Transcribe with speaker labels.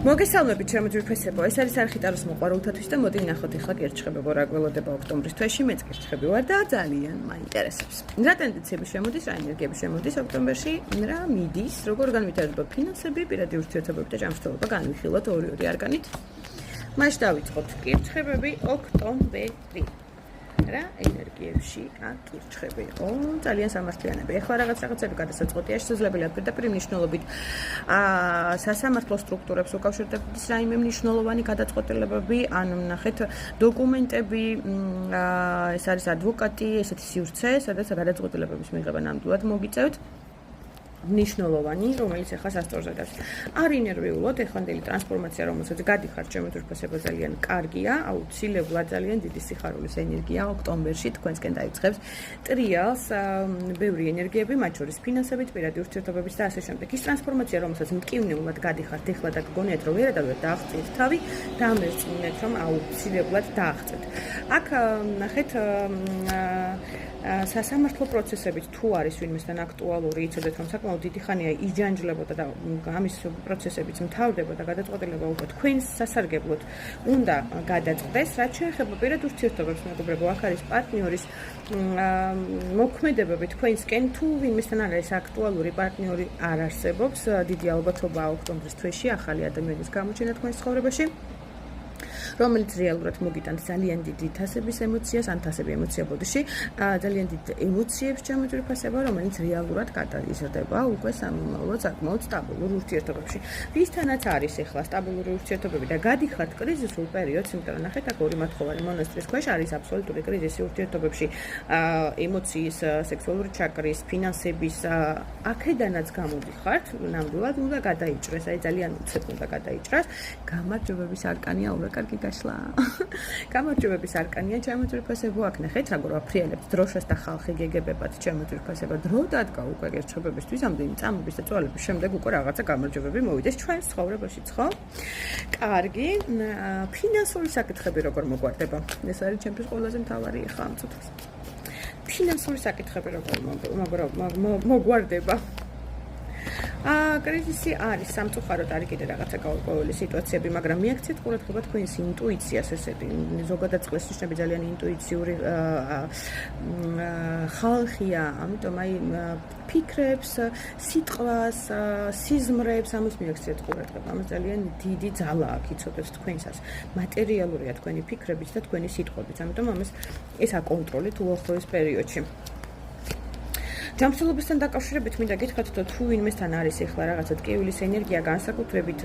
Speaker 1: მოგესალმებით ჩემო ძვირფესებო, ეს არის არხიტაროს მოყვარულთათვის და მოდი ნახოთ ახლა გერჩხებებო რა გველოდება ოქტომბრის თვეში, მეც გერჩხები ვარ და ძალიან მაინტერესებს. რა ტენდენციები შემოდის, რა ენერგიები შემოდის ოქტომბერში, რა მიდის, როგორ განვითარდება ფინანსები, პირადი ურთიერთობები და ჯანმრთელობა განვიხილოთ ორი არგანით. მაშ დავიწყოთ გერჩხებები ოქტომბერი. რა ენერგიებში აკირჩხები იყო ძალიან სამართლიანები. ეხლა რაღაცები გადასაწყოტია, შესაძლებელია პირდაპირ მნიშვნელობით სასამართლო სტრუქტურებს უკავშირდებოდეს რაიმე მნიშვნელოვანი გადაწყვეტილებები, ან ნახეთ დოკუმენტები, ეს არის ადვოკატი, ესეთი სივრცე, სადაც გადაწყვეტილებების მიღება ნამდვილად მოგიწევთ. მნიშვნელოვანი, რომელიც ახლა სასწორზე დას. არ ინერვიულოთ, ეხანდელი ტრანსფორმაცია, რომელსაც გადიხართ ჩემი თურქესება ძალიან კარგია, აუცილებლად ძალიან დიდი სიხარულის ენერგია ოქტომბერში თქვენსკენ დაიწყებს ტრიალს, ბევრი ენერგიები, მათ შორის ფინანსებით, პირადი ურთიერთობებით და ასე შემდეგ. ის ტრანსფორმაცია, რომელსაც მტკივნეულად გადიხართ, ეხლა და გგონიათ, რომ ვერადავერ დააღწიეთ თავი, დამერწმუნეთ, რომ აუცილებლად დააღწევთ. აქ ნახეთ სასამართლო პროცესებით თუ არის ვინმესთან აქტუალური, იცოდეთ რომ საკმაოდ დიდი ხანია იჯანჯლებოდა და ამის პროცესებიც მთავრდება და გადაწყვეტილება უკვე თქვენს სასარგებლოდ უნდა გადაწყდეს, რაც შეეხება პირად ურთიერთობებს, მეგობრებო, აქ არის პარტნიორის მოქმედებები თქვენსკენ, თუ ვინმესთან არის აქტუალური პარტნიორი არ არსებობს, დიდი ალბათობაა ოქტომბრის თვეში ახალი ადამიანის გამოჩენა თქვენს ცხოვრებაში, რომელიც რეალურად მოგიტანთ ძალიან დიდი თასების ემოციას, ან თასები ემოცია ბოდიში, ძალიან დიდ ემოციებს ჩამოწვიფასება, რომელიც რეალურად გადაიზრდება უკვე სამომავლო საკმაოდ სტაბილურ ურთიერთობებში. ვისთანაც არის ახლა სტაბილური ურთიერთობები და გადიხართ კრიზისულ პერიოდს, იმიტომ რომ ნახეთ აქ ორი მათხოვარი მონასტრის ქვეშ არის აბსოლუტური კრიზისი ურთიერთობებში, ემოციის, სექსუალური ჩაკრის, ფინანსების, აქედანაც გამოდიხართ, ნამდვილად უნდა გადაიჭრეს, აი ძალიან უცებ უნდა გადაიჭრას. გამარჯვებების არკანია ურაკარგი გაშლა. გამარჯვებების არკანია ჩემოძვირფასებო, აქ ნახეთ როგორ ვაფრიალებთ დროშას და ხალხი გეგებებად ჩემოძვირფასება დრო დადგა უკვე გერჩხებებისთვის, ამდენი წამების და წვალების შემდეგ უკვე რაღაცა გამარჯვებები მოვიდეს ჩვენს ცხოვრებაშიც, ხო? კარგი, ფინანსური საკითხები როგორ მოგვარდება? ეს არის ჩემთვის ყველაზე მთავარი ახლა ამ წუთას. ფინანსური საკითხები როგორ მოგვარდება? კრიზისი არის, სამწუხაროდ არის კიდე რაღაცა გაურკვეველი სიტუაციები, მაგრამ მიაქციეთ ყურადღება თქვენს ინტუიციას, ესეთი ზოგადად წყლის ნიშნები ძალიან ინტუიციური ხალხია, ამიტომ აი ფიქრებს, სიტყვას, სიზმრებს ამის მიაქციეთ ყურადღება. ამას ძალიან დიდი ძალა აქვს, იცოდეთ თქვენსას. მატერიალურია თქვენი ფიქრებიც და თქვენი სიტყვებიც, ამიტომ ამას ეს აკონტროლეთ უახლოეს პერიოდში. ჯანმრთელობასთან დაკავშირებით მინდა გითხრათ, თუ ვინმესთან არის ახლა რაღაცა ტკივილის ენერგია, განსაკუთრებით